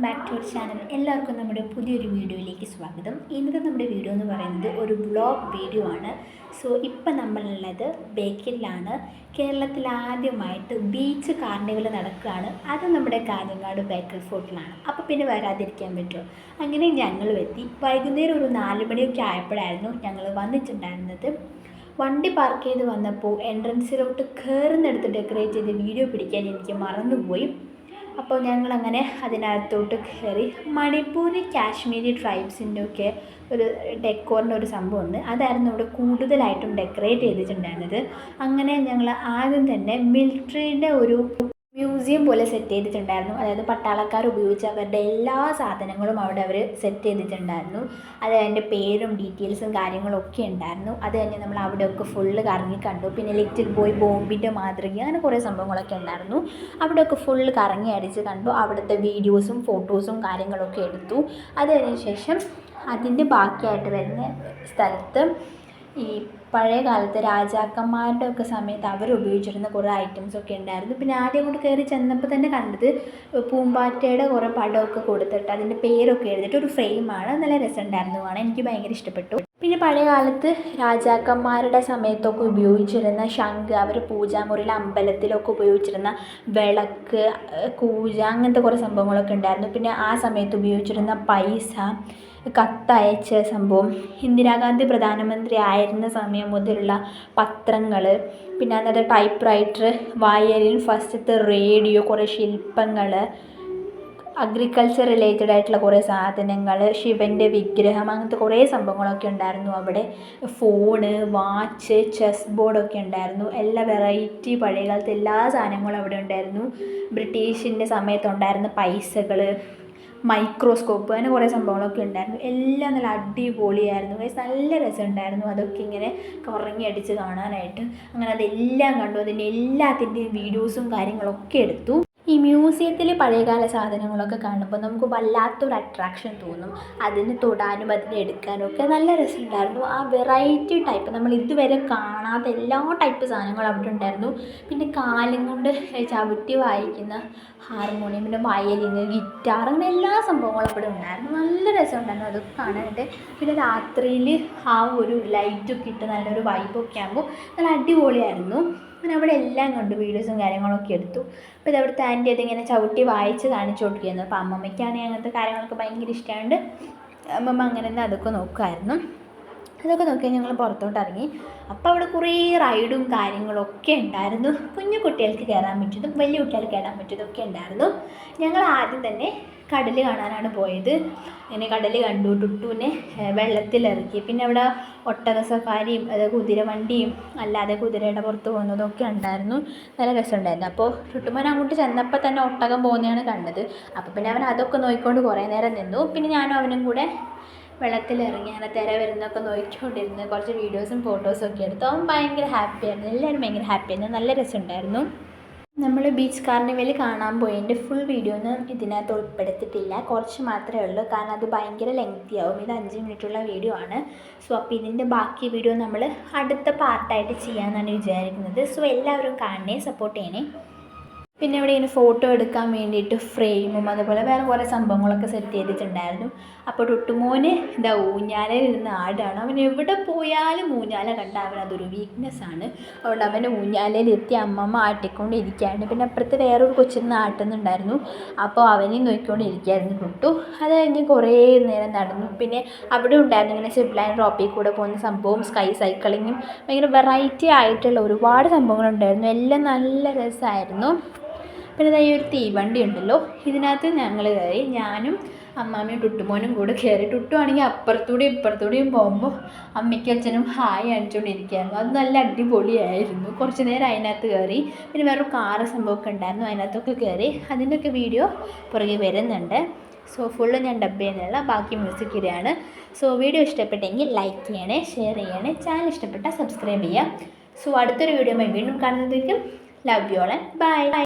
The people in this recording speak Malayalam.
Back to our channel. എല്ലാവർക്കും നമ്മുടെ പുതിയൊരു വീഡിയോയിലേക്ക് സ്വാഗതം. ഇന്നത്തെ നമ്മുടെ വീഡിയോ എന്ന് പറയുന്നത് ഒരു വ്ളോഗ് വീഡിയോ ആണ്. സോ ഇപ്പം നമ്മളുള്ളത് ബേക്കലിലാണ്. കേരളത്തിൽ ആദ്യമായിട്ട് ബീച്ച് കാർണിവൽ നടക്കുകയാണ്. അത് നമ്മുടെ കാഞ്ഞങ്ങാട് ബേക്കൽ ഫോർട്ടിലാണ്. അപ്പോൾ പിന്നെ വരാതിരിക്കാൻ പറ്റുമോ? അങ്ങനെ ഞങ്ങളും എത്തി. വൈകുന്നേരം ഒരു 4 മണിയൊക്കെ ആയപ്പോഴായിരുന്നു ഞങ്ങൾ വന്നിട്ടുണ്ടായിരുന്നത്. വണ്ടി പാർക്ക് ചെയ്ത് വന്നപ്പോൾ എൻട്രൻസിലോട്ട് കയറുന്നിടത്ത് ഡെക്കറേറ്റ് ചെയ്ത് വീഡിയോ പിടിക്കാൻ എനിക്ക് മറന്നുപോയി. അപ്പോൾ ഞങ്ങളങ്ങനെ അതിനകത്തോട്ട് കയറി. മണിപ്പൂരി കാശ്മീരി ട്രൈബ്സിൻ്റെ ഒക്കെ ഒരു ഡെക്കോറിൻ്റെ ഒരു സംഭവമുണ്ട്. അതായിരുന്നു ഇവിടെ കൂടുതലായിട്ടും ഡെക്കറേറ്റ് ചെയ്തിട്ടുണ്ടായിരുന്നത്. അങ്ങനെ ഞങ്ങൾ ആദ്യം തന്നെ മിലിറ്ററിയുടെ ഒരു മ്യൂസിയം പോലെ സെറ്റ് ചെയ്തിട്ടുണ്ടായിരുന്നു. അതായത് പട്ടാളക്കാർ ഉപയോഗിച്ച അവരുടെ എല്ലാ സാധനങ്ങളും അവിടെ അവർ സെറ്റ് ചെയ്തിട്ടുണ്ടായിരുന്നു. അത് അതിൻ്റെ പേരും ഡീറ്റെയിൽസും കാര്യങ്ങളൊക്കെ ഉണ്ടായിരുന്നു. അത് കഴിഞ്ഞ് നമ്മൾ അവിടെയൊക്കെ ഫുള്ള് കറങ്ങി കണ്ടു. പിന്നെ ലിറ്റിൽ ബോയ് ബോംബിൻ്റെ മാതൃക അങ്ങനെ കുറേ സംഭവങ്ങളൊക്കെ ഉണ്ടായിരുന്നു. അവിടെയൊക്കെ ഫുള്ള് കറങ്ങി അടിച്ച് കണ്ടു. അവിടുത്തെ വീഡിയോസും ഫോട്ടോസും കാര്യങ്ങളൊക്കെ എടുത്തു. അത് കഴിഞ്ഞ ശേഷം അതിൻ്റെ ബാക്കിയായിട്ട് വരുന്ന സ്ഥലത്ത് ഈ പഴയ കാലത്ത് രാജാക്കന്മാരുടെ ഒക്കെ സമയത്ത് അവർ ഉപയോഗിച്ചിരുന്ന കുറേ ഐറ്റംസൊക്കെ ഉണ്ടായിരുന്നു. പിന്നെ ആദ്യം അങ്ങോട്ട് കയറി ചെന്നപ്പോൾ തന്നെ കണ്ടത് പൂമ്പാറ്റയുടെ കുറേ പടമൊക്കെ കൊടുത്തിട്ട് അതിൻ്റെ പേരൊക്കെ എഴുതിയിട്ട് ഒരു ഫ്രെയിമാണ്. നല്ല രസമുണ്ടായിരുന്നു കാണാൻ. എനിക്ക് ഭയങ്കര ഇഷ്ടപ്പെട്ടു. പിന്നെ പഴയ കാലത്ത് രാജാക്കന്മാരുടെ സമയത്തൊക്കെ ഉപയോഗിച്ചിരുന്ന ശംഖ്, അവർ പൂജാമുറിയിൽ അമ്പലത്തിലൊക്കെ ഉപയോഗിച്ചിരുന്ന വിളക്ക്, കൂജ, അങ്ങനത്തെ കുറേ സംഭവങ്ങളൊക്കെ ഉണ്ടായിരുന്നു. പിന്നെ ആ സമയത്ത് ഉപയോഗിച്ചിരുന്ന പൈസ, കത്തയച്ച സംഭവം, ഇന്ദിരാഗാന്ധി പ്രധാനമന്ത്രി ആയിരുന്ന സമയം മുതലുള്ള പത്രങ്ങൾ, പിന്നെ അന്നത്തെ ടൈപ്പ് റൈറ്റർ, വയലിൻ, ഫസ്റ്റത്തെ റേഡിയോ, കുറേ ശില്പങ്ങൾ, അഗ്രികൾച്ചർ റിലേറ്റഡ് ആയിട്ടുള്ള കുറേ സാധനങ്ങൾ, ശിവൻ്റെ വിഗ്രഹം, അങ്ങനത്തെ കുറേ സംഭവങ്ങളൊക്കെ ഉണ്ടായിരുന്നു അവിടെ. ഫോണ്, വാച്ച്, ചെസ് ബോർഡൊക്കെ ഉണ്ടായിരുന്നു. എല്ലാ വെറൈറ്റി പഴയകാലത്തെ എല്ലാ സാധനങ്ങളും അവിടെ ഉണ്ടായിരുന്നു. ബ്രിട്ടീഷിൻ്റെ സമയത്തുണ്ടായിരുന്ന പൈസകൾ, മൈക്രോസ്കോപ്പ്, അങ്ങനെ കുറേ സംഭവങ്ങളൊക്കെ ഉണ്ടായിരുന്നു. എല്ലാം നല്ല അടിപൊളിയായിരുന്നു. നല്ല രസമുണ്ടായിരുന്നു അതൊക്കെ ഇങ്ങനെ കറങ്ങി അടിച്ച് കാണാനായിട്ട്. അങ്ങനെ അതെല്ലാം കണ്ടു. അതിൻ്റെ എല്ലാത്തിൻ്റെയും വീഡിയോസും കാര്യങ്ങളൊക്കെ എടുത്തു. ഈ മ്യൂസിയത്തിൽ പഴയകാല സാധനങ്ങളൊക്കെ കാണുമ്പോൾ നമുക്ക് വല്ലാത്തൊരു അട്രാക്ഷൻ തോന്നും. അതിന് തൊടാനും അതിനെ എടുക്കാനും ഒക്കെ നല്ല രസമുണ്ടായിരുന്നു. ആ വെറൈറ്റി ടൈപ്പ് നമ്മൾ ഇതുവരെ കാണാത്ത എല്ലാ ടൈപ്പ് സാധനങ്ങളും അവിടെ ഉണ്ടായിരുന്നു. പിന്നെ കാലും കൊണ്ട് ചവിട്ടി വായിക്കുന്ന ഹാർമോണിയം, പിന്നെ വയലിന്, ഗിറ്റാർ, അങ്ങനെ എല്ലാ സംഭവങ്ങളും അവിടെ ഉണ്ടായിരുന്നു. നല്ല രസമുണ്ടായിരുന്നു അതൊക്കെ കാണാനായിട്ട്. പിന്നെ രാത്രിയിൽ ആ ഒരു ലൈറ്റൊക്കെ ഇട്ട് നല്ലൊരു വൈബൊക്കെ ആകുമ്പോൾ നല്ല അടിപൊളിയായിരുന്നു. അങ്ങനെ അവിടെ എല്ലാം കണ്ടു. വീഡിയോസും കാര്യങ്ങളൊക്കെ എടുത്തു. അപ്പോൾ ഇത് അവിടുത്തെ ആൻറ്റി അതിങ്ങനെ ചവിട്ടി വായിച്ച് കാണിച്ചു കൊടുക്കുകയായിരുന്നു. അപ്പോൾ അമ്മമ്മയ്ക്കാണെങ്കിൽ അങ്ങനത്തെ കാര്യങ്ങളൊക്കെ ഭയങ്കര ഇഷ്ടമായതുകൊണ്ട് അമ്മമ്മ അങ്ങനെ തന്നെ അതൊക്കെ നോക്കുമായിരുന്നു. അതൊക്കെ നോക്കിയാൽ ഞങ്ങൾ പുറത്തോട്ട് ഇറങ്ങി. അപ്പോൾ അവിടെ കുറേ റൈഡും കാര്യങ്ങളൊക്കെ ഉണ്ടായിരുന്നു. കുഞ്ഞു കുട്ടികൾക്ക് കയറാൻ പറ്റിയതും വലിയ കുട്ടികൾക്ക് കയറാൻ പറ്റിയതൊക്കെ ഉണ്ടായിരുന്നു. ഞങ്ങൾ ആദ്യം തന്നെ കടൽ കാണാനാണ് പോയത്. അങ്ങനെ കടൽ കണ്ടു. ടുട്ടുവിനെ വെള്ളത്തിലിറക്കി. പിന്നെ അവിടെ ഒട്ടക സഫാരിയും കുതിരവണ്ടിയും അല്ലാതെ കുതിരയുടെ പുറത്ത് പോകുന്നതൊക്കെ ഉണ്ടായിരുന്നു. നല്ല രസമുണ്ടായിരുന്നു. അപ്പോൾ ടുട്ടുമോൻ അങ്ങോട്ട് ചെന്നപ്പോൾ തന്നെ ഒട്ടകം പോകുന്നതാണ് കണ്ടത്. അപ്പോൾ പിന്നെ അവൻ അതൊക്കെ നോക്കിക്കൊണ്ട് കുറേ നേരം നിന്നു. പിന്നെ ഞാനും അവനും കൂടെ വെള്ളത്തിലിറങ്ങി അങ്ങനെ തിര വരുന്നതൊക്കെ നോക്കിക്കൊണ്ടിരുന്നു. കുറച്ച് വീഡിയോസും ഫോട്ടോസും ഒക്കെ എടുത്തു. അവൻ ഭയങ്കര ഹാപ്പിയായിരുന്നു. എല്ലാവരും ഭയങ്കര ഹാപ്പിയായിരുന്നു. നല്ല രസമുണ്ടായിരുന്നു. നമ്മൾ ബീച്ച് കാർണിവൽ കാണാൻ പോയതിൻ്റെ ഫുൾ വീഡിയോ ഒന്നും ഇതിനകത്ത് ഉൾപ്പെടുത്തിയിട്ടില്ല. കുറച്ച് മാത്രമേ ഉള്ളൂ. കാരണം അത് ഭയങ്കര ലെങ്തി ആവും. ഇത് 5 മിനിറ്റുള്ള വീഡിയോ ആണ്. സോ അപ്പോൾ ഇതിൻ്റെ ബാക്കി വീഡിയോ നമ്മൾ അടുത്ത പാർട്ടായിട്ട് ചെയ്യാമെന്നാണ് വിചാരിക്കുന്നത്. സോ എല്ലാവരും കാണണേ, സപ്പോർട്ട് ചെയ്യണേ. പിന്നെ ഇവിടെ ഇങ്ങനെ ഫോട്ടോ എടുക്കാൻ വേണ്ടിയിട്ട് ഫ്രെയിമും അതുപോലെ വേറെ കുറേ സംഭവങ്ങളൊക്കെ സെറ്റ് ചെയ്തിട്ടുണ്ടായിരുന്നു. അപ്പോൾ ടുട്ടുമോന് ഇതാ ഊഞ്ഞാലയിലിരുന്ന് ആടാണ്. അവൻ എവിടെ പോയാലും ഊഞ്ഞാല കണ്ട അവനതൊരു വീക്ക്നെസ്സാണ്. അതുകൊണ്ട് അവൻ്റെ ഊഞ്ഞാലയിലെത്തി അമ്മമ്മ ആട്ടിക്കൊണ്ടിരിക്കുകയാണ്. പിന്നെ അപ്പുറത്ത് വേറൊരു കൊച്ചിരുന്ന് ആട്ടുന്നുണ്ടായിരുന്നു. അപ്പോൾ അവനെയും നോക്കിക്കൊണ്ടിരിക്കുകയായിരുന്നു ടുട്ടു. അത് കഴിഞ്ഞ് കുറേ നേരം നടന്നു. പിന്നെ അവിടെ ഉണ്ടായിരുന്നു ഇങ്ങനെ സിപ്പ് ലൈൻ റോപ്പിൽ കൂടെ പോകുന്ന സംഭവം, സ്കൈ സൈക്ലിങ്ങും, ഭയങ്കര വെറൈറ്റി ആയിട്ടുള്ള ഒരുപാട് സംഭവങ്ങളുണ്ടായിരുന്നു. എല്ലാം നല്ല രസമായിരുന്നു. പിന്നെ ഈ ഒരു തീവണ്ടി ഉണ്ടല്ലോ, ഇതിനകത്ത് ഞങ്ങൾ കയറി. ഞാനും അമ്മാമ്മയും ടുട്ടുമോനും കൂടെ കയറി. ടുട്ടു ആണെങ്കിൽ അപ്പുറത്തൂടെയും ഇപ്പുറത്തൂടെയും പോകുമ്പോൾ അമ്മയ്ക്കും അച്ഛനും ഹായ് അണിച്ചുകൊണ്ടിരിക്കുകയായിരുന്നു. അത് നല്ല അടിപൊളിയായിരുന്നു. കുറച്ച് നേരം അതിനകത്ത് കയറി. പിന്നെ വേറൊരു കാറ് സംഭവമൊക്കെ ഉണ്ടായിരുന്നു, അതിനകത്തൊക്കെ കയറി. അതിൻ്റെയൊക്കെ വീഡിയോ പുറകെ വരുന്നുണ്ട്. സോ ഫുള്ള് ഞാൻ ഡബ് ചെയ്യുന്നില്ല, ബാക്കി മ്യൂസിക് ഇടയാണ്. സോ വീഡിയോ ഇഷ്ടപ്പെട്ടെങ്കിൽ ലൈക്ക് ചെയ്യണേ, ഷെയർ ചെയ്യണേ, ചാനൽ ഇഷ്ടപ്പെട്ടാൽ സബ്സ്ക്രൈബ് ചെയ്യാം. സോ അടുത്തൊരു വീഡിയോ വീണ്ടും കാണുന്നതായിരിക്കും. Love you all and by.